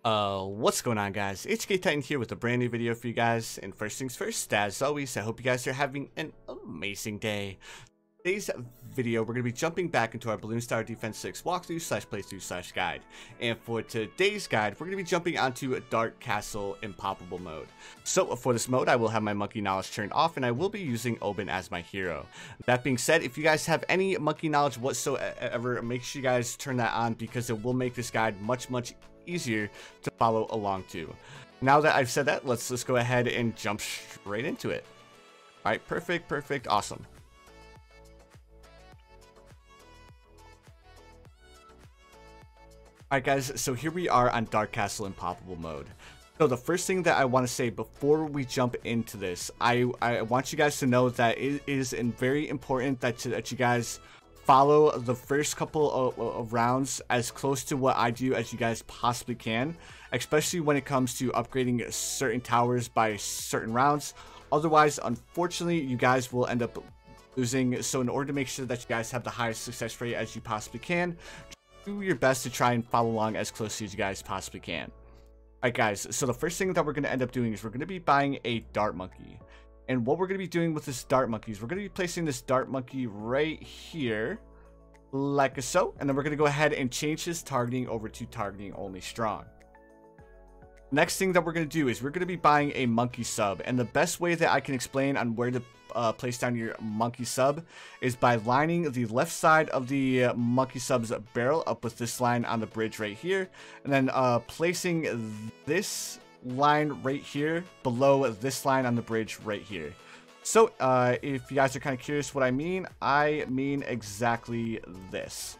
What's going on, guys? HK Titan here with a brand new video for you guys. And first things first, as always, I hope you guys are having an amazing day. Today's video, we're going to be jumping back into our Bloons TD6 walkthrough / playthrough / guide. And for today's guide, we're going to be jumping onto Dark Castle Impoppable mode. So for this mode, I will have my monkey knowledge turned off, and I will be using Oben as my hero. That being said, if you guys have any monkey knowledge whatsoever, make sure you guys turn that on, because it will make this guide much easier to follow along to. Now that I've said that, let's go ahead and jump straight into it. All right, perfect, awesome. Alright guys, so here we are on Dark Castle Impoppable mode. So the first thing that I want to say before we jump into this, I want you guys to know that it is very important that you guys follow the first couple of rounds as close to what I do as you guys possibly can, especially when it comes to upgrading certain towers by certain rounds. Otherwise, unfortunately, you guys will end up losing. So in order to make sure that you guys have the highest success rate as you possibly can, do your best to try and follow along as closely as you guys possibly can. Alright guys, so the first thing that we're going to end up doing is we're going to be buying a dart monkey. And what we're going to be doing with this dart monkey is we're going to be placing this dart monkey right here, like so. And then we're going to go ahead and change his targeting over to targeting only strong. Next thing that we're going to do is we're going to be buying a monkey sub. And the best way that I can explain on where to place down your monkey sub is by lining the left side of the monkey sub's barrel up with this line on the bridge right here, and then placing this line right here below this line on the bridge right here. So if you guys are kind of curious what I mean exactly this.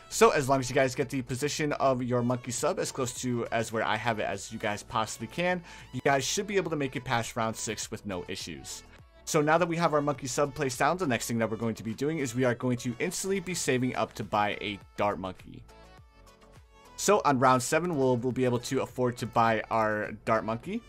So as long as you guys get the position of your monkey sub as close to as where I have it as you guys possibly can, you guys should be able to make it past round 6 with no issues. So now that we have our monkey sub placed down, the next thing that we're going to be doing is we are going to instantly be saving up to buy a dart monkey. So on round 7, we'll be able to afford to buy our dart monkey.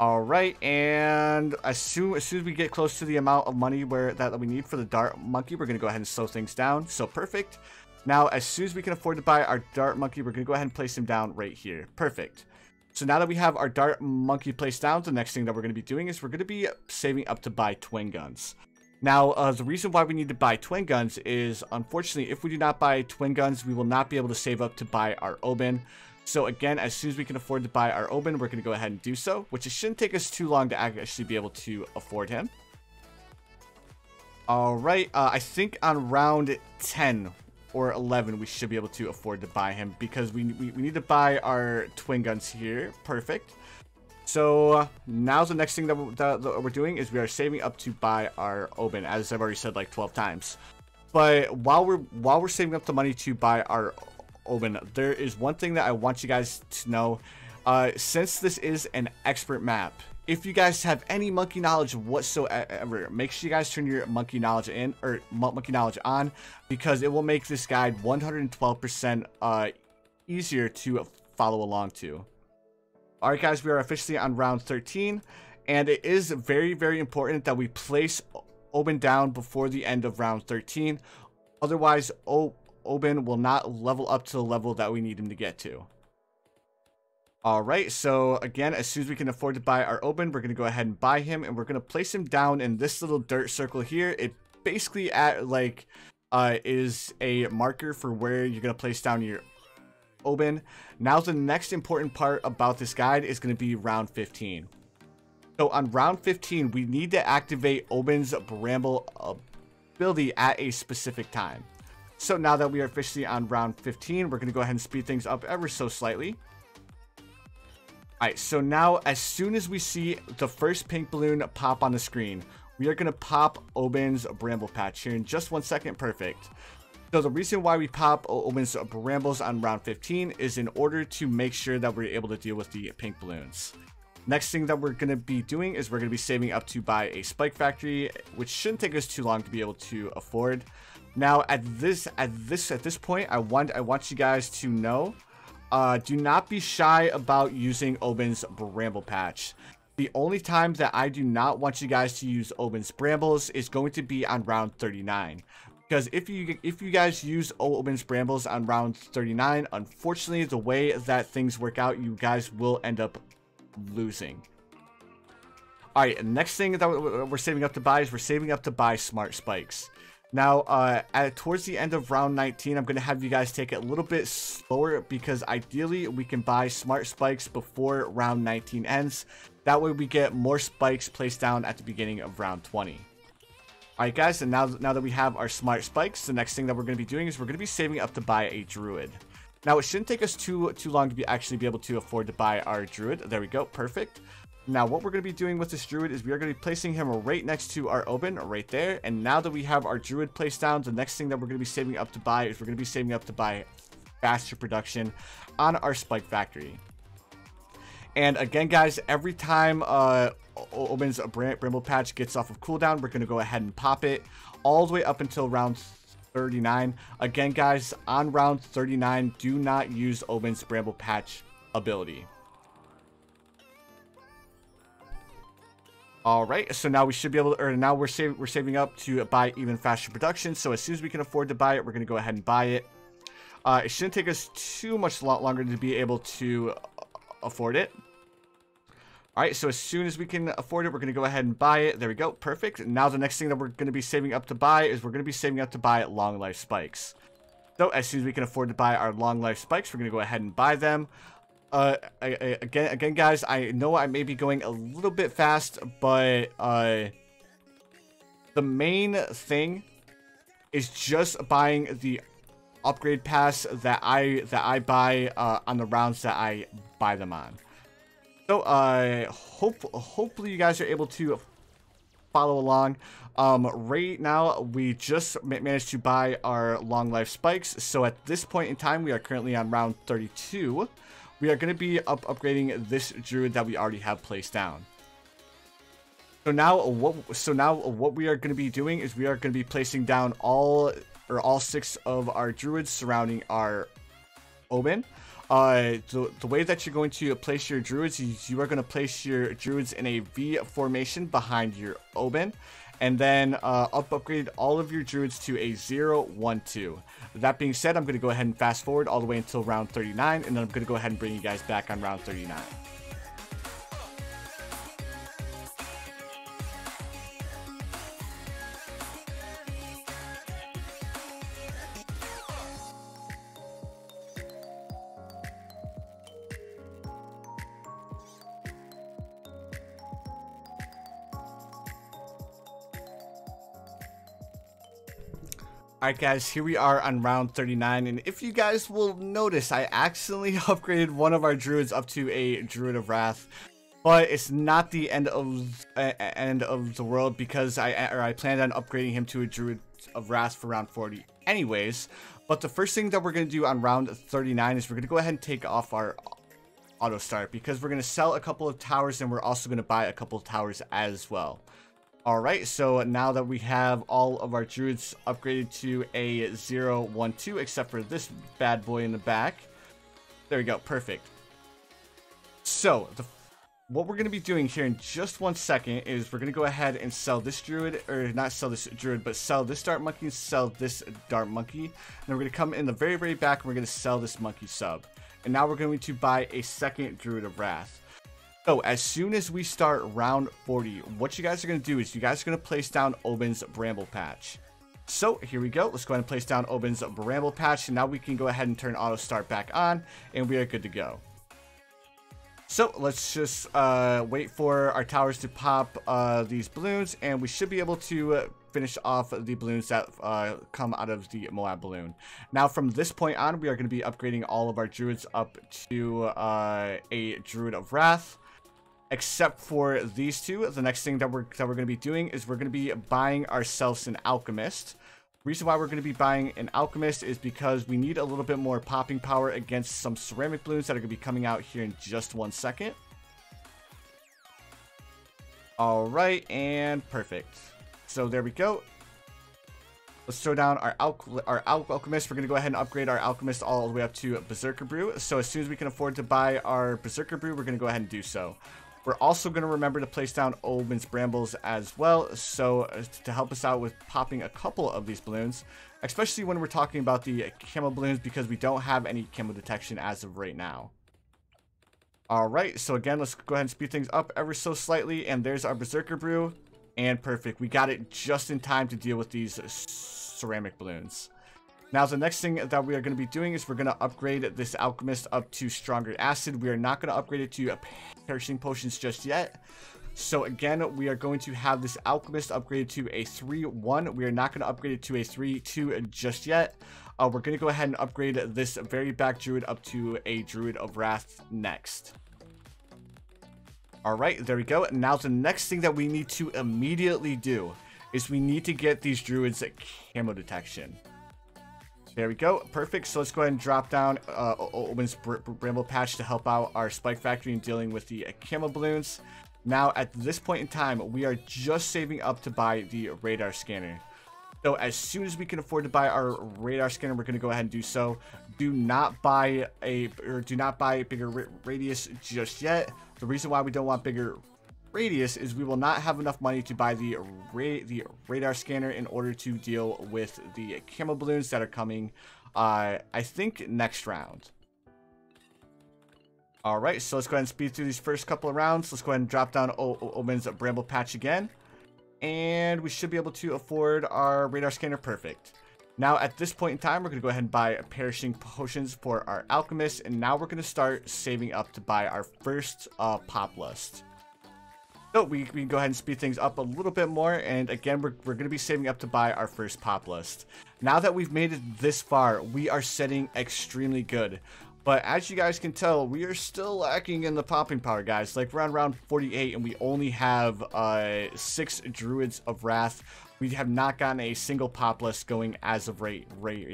Alright, and as soon as we get close to the amount of money that we need for the dart monkey, we're going to go ahead and slow things down. So perfect. Now as soon as we can afford to buy our dart monkey, we're going to go ahead and place him down right here. Perfect. So now that we have our dart monkey placed down, the next thing that we're going to be doing is we're going to be saving up to buy twin guns. Now, the reason why we need to buy twin guns is, unfortunately, if we do not buy twin guns, we will not be able to save up to buy our Oben. So again, as soon as we can afford to buy our Oben, we're going to go ahead and do so, which it shouldn't take us too long to actually be able to afford him. Alright, I think on round 10 or 11 we should be able to afford to buy him, because we need to buy our twin guns here. Perfect. So now the next thing that we're doing is we are saving up to buy our Oben, as I've already said like 12 times. But while we're saving up the money to buy our Oben, there is one thing that I want you guys to know. Since this is an expert map, if you guys have any monkey knowledge whatsoever, make sure you guys turn your monkey knowledge on, because it will make this guide 112% easier to follow along to. Alright guys, we are officially on round 13, and it is very important that we place Oben down before the end of round 13. Otherwise, Oben will not level up to the level that we need him to get to. Alright, so again, as soon as we can afford to buy our Oben, we're going to go ahead and buy him, and we're going to place him down in this little dirt circle here. It basically is a marker for where you're going to place down your Oben. Now the next important part about this guide is going to be round 15. So on round 15, we need to activate Oben's Bramble ability at a specific time. So now that we are officially on round 15, we're going to go ahead and speed things up ever so slightly. Alright, so now as soon as we see the first pink balloon pop on the screen, we are going to pop Oben's Bramble patch here in just 1 second. Perfect. So the reason why we pop Oben's Brambles on round 15 is in order to make sure that we're able to deal with the pink balloons. Next thing that we're going to be doing is we're going to be saving up to buy a spike factory, which shouldn't take us too long to be able to afford. Now at this point, I want you guys to know, do not be shy about using Oben's Bramble patch. The only time that I do not want you guys to use Oben's Brambles is going to be on round 39. Because if you guys use Oben's Brambles on round 39, unfortunately, the way that things work out, you guys will end up losing. All right, next thing that we're saving up to buy is we're saving up to buy Smart Spikes. Now, towards the end of round 19, I'm going to have you guys take it a little bit slower because ideally we can buy Smart Spikes before round 19 ends. That way we get more spikes placed down at the beginning of round 20. Alright guys, and now that we have our Smart Spikes, the next thing that we're going to be doing is we're going to be saving up to buy a Druid. Now, it shouldn't take us too long to actually be able to afford to buy our Druid. There we go, perfect. Now, what we're going to be doing with this Druid is we are going to be placing him right next to our Oben, right there. And now that we have our Druid placed down, the next thing that we're going to be saving up to buy is we're going to be saving up to buy faster production on our Spike Factory. And again, guys, every time Oben's Bramble Patch gets off of cooldown, we're going to go ahead and pop it all the way up until round 39. Again, guys, on round 39, do not use Oben's Bramble Patch ability. All right, so now we should be able to, or now we're saving up to buy even faster production. So as soon as we can afford to buy it, we're going to go ahead and buy it. It shouldn't take us too much longer to be able to afford it. All right, so as soon as we can afford it, we're going to go ahead and buy it. There we go, perfect. Now the next thing that we're going to be saving up to buy is we're going to be saving up to buy long life spikes. So as soon as we can afford to buy our long life spikes, we're going to go ahead and buy them. Again, guys, I know I may be going a little bit fast, but the main thing is just buying the upgrade pass that I buy on the rounds that I buy them on. So hopefully you guys are able to follow along. Right now we just managed to buy our long life spikes. So at this point in time, we are currently on round 32. We are going to be upgrading this Druid that we already have placed down. So now what we are going to be doing is we are going to be placing down all 6 of our Druids surrounding our Oben. The way that you're going to place your Druids is you are going to place your Druids in a V formation behind your Oben, and then upgrade all of your Druids to a 0, 1, 2. That being said, I'm going to go ahead and fast forward all the way until round 39, and then I'm going to go ahead and bring you guys back on round 39. Alright guys, here we are on round 39, and if you guys will notice, I accidentally upgraded one of our Druids up to a Druid of Wrath, but it's not the end of the world because I planned on upgrading him to a Druid of Wrath for round 40 anyways. But the first thing that we're going to do on round 39 is we're going to go ahead and take off our auto start because we're going to sell a couple of towers, and we're also going to buy a couple of towers as well. Alright, so now that we have all of our Druids upgraded to a 0, 1, 2, except for this bad boy in the back. There we go, perfect. So, what we're going to be doing here in just 1 second is we're going to go ahead and sell this Druid, or not sell this Druid, but sell this Dart Monkey, sell this Dart Monkey. And then we're going to come in the very, very back, and we're going to sell this Monkey sub. And now we're going to buy a second Druid of Wrath. So, as soon as we start round 40, what you guys are going to do is you guys are going to place down Oben's Bramble Patch. So, here we go. Let's go ahead and place down Oben's Bramble Patch. And now we can go ahead and turn auto start back on, and we are good to go. So, let's just wait for our towers to pop these balloons, and we should be able to finish off the balloons that come out of the Moab balloon. Now, from this point on, we are going to be upgrading all of our Druids up to a Druid of Wrath. Except for these two, the next thing that we're going to be doing is we're going to be buying ourselves an Alchemist. The reason why we're going to be buying an Alchemist is because we need a little bit more popping power against some ceramic balloons that are going to be coming out here in just 1 second. Alright, and perfect. So there we go. Let's throw down our Alchemist. We're going to go ahead and upgrade our Alchemist all the way up to Berserker Brew. So as soon as we can afford to buy our Berserker Brew, we're going to go ahead and do so. We're also going to remember to place down Omen's Brambles as well, so to help us out with popping a couple of these balloons, especially when we're talking about the camo balloons, because we don't have any camo detection as of right now. Alright, so again, let's go ahead and speed things up ever so slightly, and there's our Berserker Brew, and perfect. We got it just in time to deal with these ceramic balloons. Now, the next thing that we are going to be doing is we're going to upgrade this Alchemist up to Stronger Acid. We are not going to upgrade it to Perishing Potions just yet. So again, we are going to have this Alchemist upgraded to a 3-1. We are not going to upgrade it to a 3-2 just yet. We're going to go ahead and upgrade this very back Druid up to a Druid of Wrath next. Alright, there we go. Now, the next thing that we need to immediately do is we need to get these Druids camo detection. There we go. Perfect. So let's go ahead and drop down Omen's Bramble Patch to help out our Spike Factory in dealing with the camo balloons. Now, at this point in time, we are just saving up to buy the radar scanner. So as soon as we can afford to buy our radar scanner, we're going to go ahead and do so. Do not buy a bigger radius just yet. The reason why we don't want bigger radius is we will not have enough money to buy the radar scanner in order to deal with the camo balloons that are coming, I think, next round. Alright, so let's go ahead and speed through these first couple of rounds. Let's go ahead and drop down Omen's Bramble Patch again. And we should be able to afford our radar scanner. Perfect. Now, at this point in time, we're going to go ahead and buy Perishing Potions for our Alchemist. And now we're going to start saving up to buy our first Pop Lust. So we can go ahead and speed things up a little bit more, and again, we're going to be saving up to buy our first Pop Lust. Now that we've made it this far, we are setting extremely good. But as you guys can tell, we are still lacking in the popping power, guys. Like, we're on round 48, and we only have 6 Druids of Wrath. We have not gotten a single Pop Lust going as of right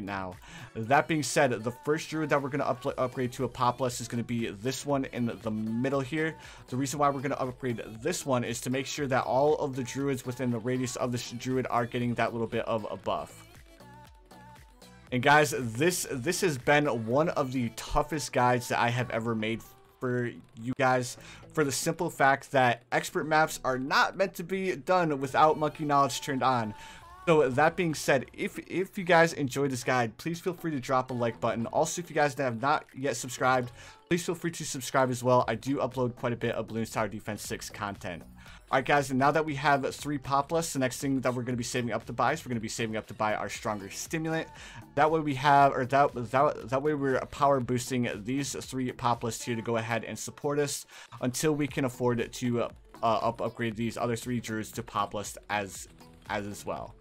now. That being said, the first Druid that we're going to upgrade to a Pop Lust is going to be this one in the middle here. The reason why we're going to upgrade this one is to make sure that all of the Druids within the radius of this Druid are getting that little bit of a buff. And guys, this has been one of the toughest guides that I have ever made for you guys, for the simple fact that expert maps are not meant to be done without monkey knowledge turned on. So that being said, if you guys enjoyed this guide, please feel free to drop a like button. Also, if you guys have not yet subscribed, please feel free to subscribe as well. I do upload quite a bit of Bloons Tower Defense 6 content. Alright guys, and now that we have 3 Pop Lusts, the next thing that we're going to be saving up to buy is we're going to be saving up to buy our Stronger Stimulant. That way we have, or that way we're power boosting these 3 Pop Lusts here to go ahead and support us until we can afford to upgrade these other 3 Druids to Pop Lust as well.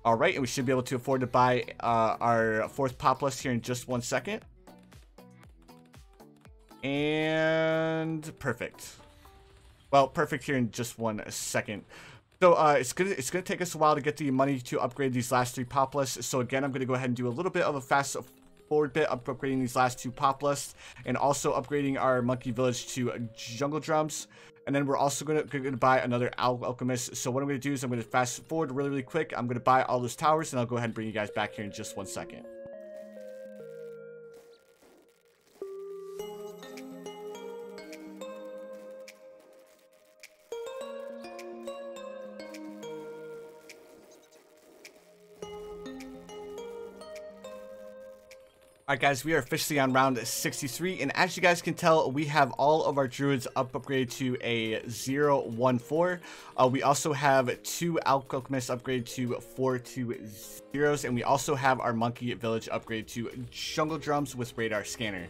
Alright, and we should be able to afford to buy our 4th Pop Lust here in just 1 second. And perfect. Well, perfect here in just 1 second. So it's gonna take us a while to get the money to upgrade these last 3 Pop Lusts. So again, I'm gonna go ahead and do a little bit of a fast forward bit, upgrading these last 2 Pop Lusts, and also upgrading our Monkey Village to Jungle Drums. And then we're also gonna buy another Alchemist. So what I'm gonna do is I'm gonna fast forward really quick. I'm gonna buy all those towers, and I'll go ahead and bring you guys back here in just 1 second. Alright guys, we are officially on round 63, and as you guys can tell, we have all of our Druids upgraded to a 0-1-4. We also have 2 Alchemists upgraded to 4-2-0s, and we also have our Monkey Village upgraded to Jungle Drums with Radar Scanner.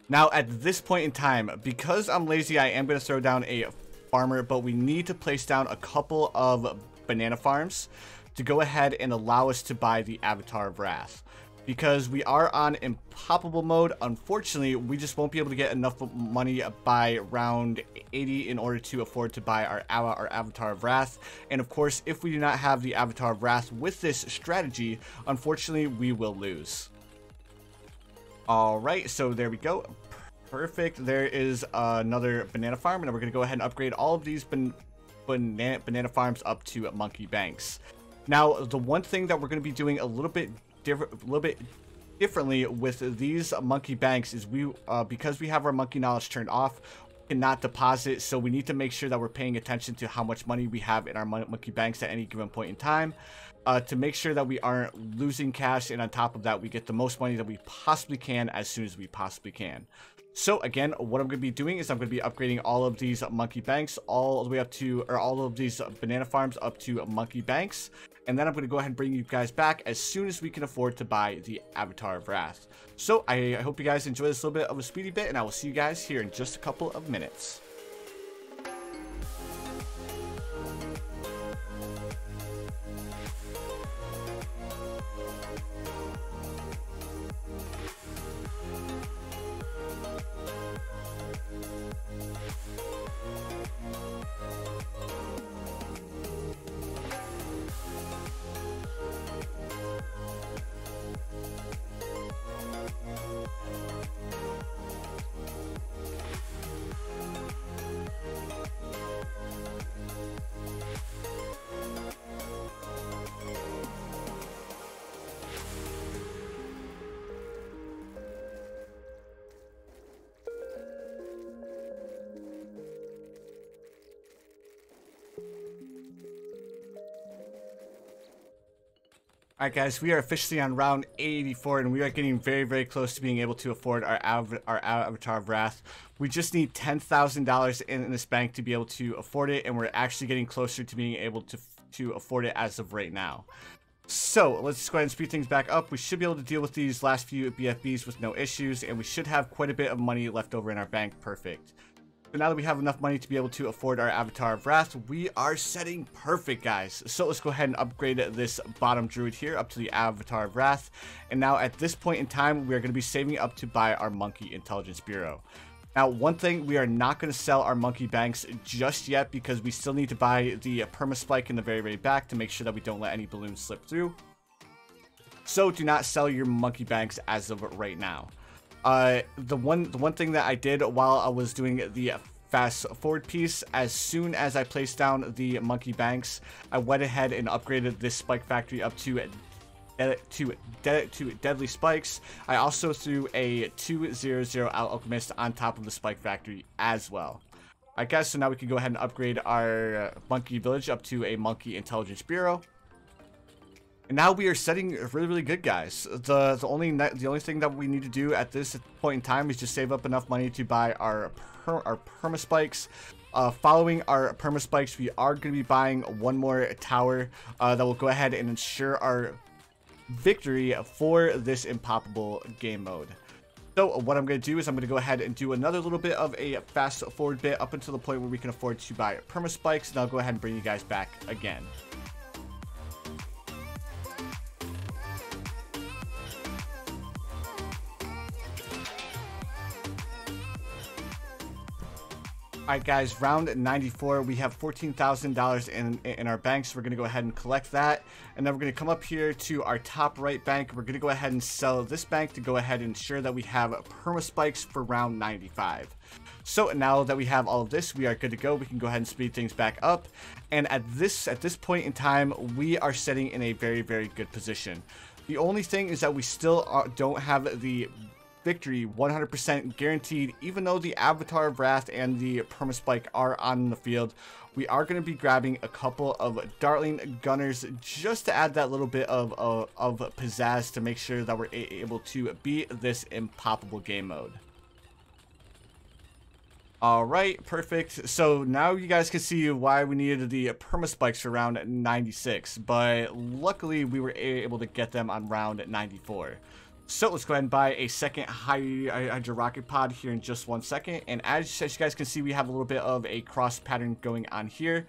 Now at this point in time, because I'm lazy, I am going to throw down a farmer, but we need to place down a couple of banana farms to go ahead and allow us to buy the Avatar of Wrath. Because we are on Impoppable mode, unfortunately, we just won't be able to get enough money by round 80 in order to afford to buy our Avatar of Wrath. And of course, if we do not have the Avatar of Wrath with this strategy, unfortunately, we will lose. Alright, so there we go. Perfect. There is another banana farm, and we're going to go ahead and upgrade all of these banana farms up to Monkey Banks. Now, the one thing that we're going to be doing a little bit differently with these monkey banks is because we have our monkey knowledge turned off, we cannot deposit. So we need to make sure that we're paying attention to how much money we have in our monkey banks at any given point in time, to make sure that we aren't losing cash, and on top of that we get the most money that we possibly can as soon as we possibly can. So again, what I'm going to be doing is I'm going to be upgrading all of these monkey banks all the way up to, or all of these banana farms up to monkey banks. And then I'm going to go ahead and bring you guys back as soon as we can afford to buy the Avatar of Wrath. So I hope you guys enjoy this little bit of a speedy bit, and I will see you guys here in just a couple of minutes. Alright guys, we are officially on round 84, and we are getting very close to being able to afford our Avatar of Wrath. We just need $10,000 in this bank to be able to afford it, and we're actually getting closer to being able to afford it as of right now. So let's just go ahead and speed things back up. We should be able to deal with these last few BFBs with no issues, and we should have quite a bit of money left over in our bank. Perfect. So now that we have enough money to be able to afford our Avatar of Wrath, we are setting perfect, guys. So let's go ahead and upgrade this bottom Druid here up to the Avatar of Wrath. And now at this point in time, we are going to be saving up to buy our Monkey Intelligence Bureau. Now, one thing, we are not going to sell our monkey banks just yet because we still need to buy the perma-spike in the very back to make sure that we don't let any balloons slip through. So do not sell your monkey banks as of right now. The one thing that I did while I was doing the fast forward piece, as soon as I placed down the monkey banks, I went ahead and upgraded this spike factory up to deadly spikes. I also threw a 200 Alchemist on top of the spike factory as well. I guess so now we can go ahead and upgrade our monkey village up to a monkey intelligence bureau. And now we are setting really good, guys. The only thing that we need to do at this point in time is just save up enough money to buy our perma spikes. Following our perma spikes, we are going to be buying one more tower that will go ahead and ensure our victory for this impoppable game mode. So what I'm going to do is I'm going to go ahead and do another little bit of a fast forward bit up until the point where we can afford to buy perma spikes, and I'll go ahead and bring you guys back again. Alright guys, round 94, we have $14,000 in our banks. We're going to go ahead and collect that, and then we're going to come up here to our top right bank. We're going to go ahead and sell this bank to go ahead and ensure that we have perma spikes for round 95. So now that we have all of this, we are good to go. We can go ahead and speed things back up, and at this point in time, we are sitting in a very good position. The only thing is that we still don't have the victory 100% guaranteed. Even though the Avatar of Wrath and the perma-spike are on the field, we are going to be grabbing a couple of Dartling Gunners just to add that little bit of pizzazz to make sure that we're able to beat this impoppable game mode. Alright, perfect. So now you guys can see why we needed the perma-spikes for round 96, but luckily we were able to get them on round 94. So let's go ahead and buy a second Hydra rocket pod here in just 1 second. And as you guys can see, we have a little bit of a cross pattern going on here.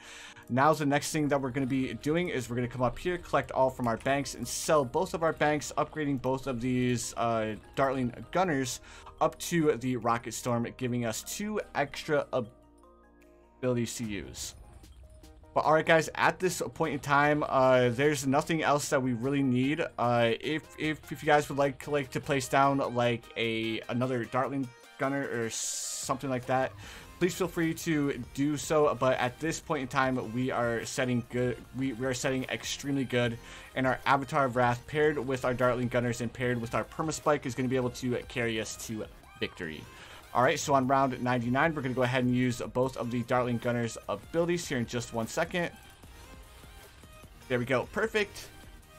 Now the next thing that we're going to be doing is we're going to come up here, collect all from our banks, and sell both of our banks, upgrading both of these Dartling Gunners up to the Rocket Storm, giving us 2 extra abilities to use. But alright guys, at this point in time, there's nothing else that we really need. If you guys would like to place down like another Dartling Gunner or something like that, please feel free to do so. But at this point in time, we are setting good. We are setting extremely good, and our Avatar of Wrath paired with our Darkling Gunners and paired with our Permaspike is going to be able to carry us to victory. All right, so on round 99, we're going to go ahead and use both of the Darkling Gunners abilities here in just 1 second. There we go, perfect.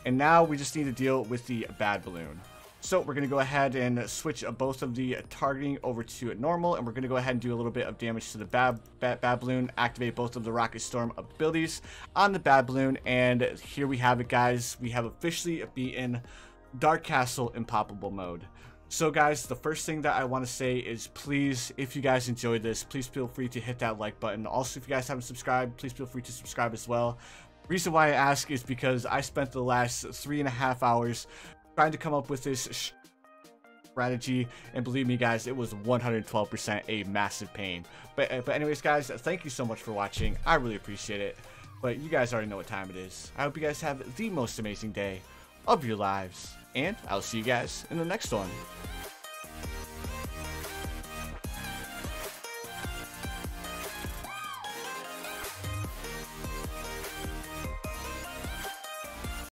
And now we just need to deal with the bad balloon. So we're going to go ahead and switch both of the targeting over to normal, and we're going to go ahead and do a little bit of damage to the bad balloon, activate both of the Rocket Storm abilities on the bad balloon, and here we have it, guys. We have officially beaten Dark Castle Impoppable mode. So guys, the first thing that I want to say is, please, if you guys enjoyed this, please feel free to hit that like button. Also, if you guys haven't subscribed, please feel free to subscribe as well. Reason why I ask is because I spent the last 3.5 hours trying to come up with this strategy, and believe me guys, it was 112% a massive pain. But anyways guys, thank you so much for watching. I really appreciate it. But you guys already know what time it is. I hope you guys have the most amazing day of your lives, and I'll see you guys in the next one.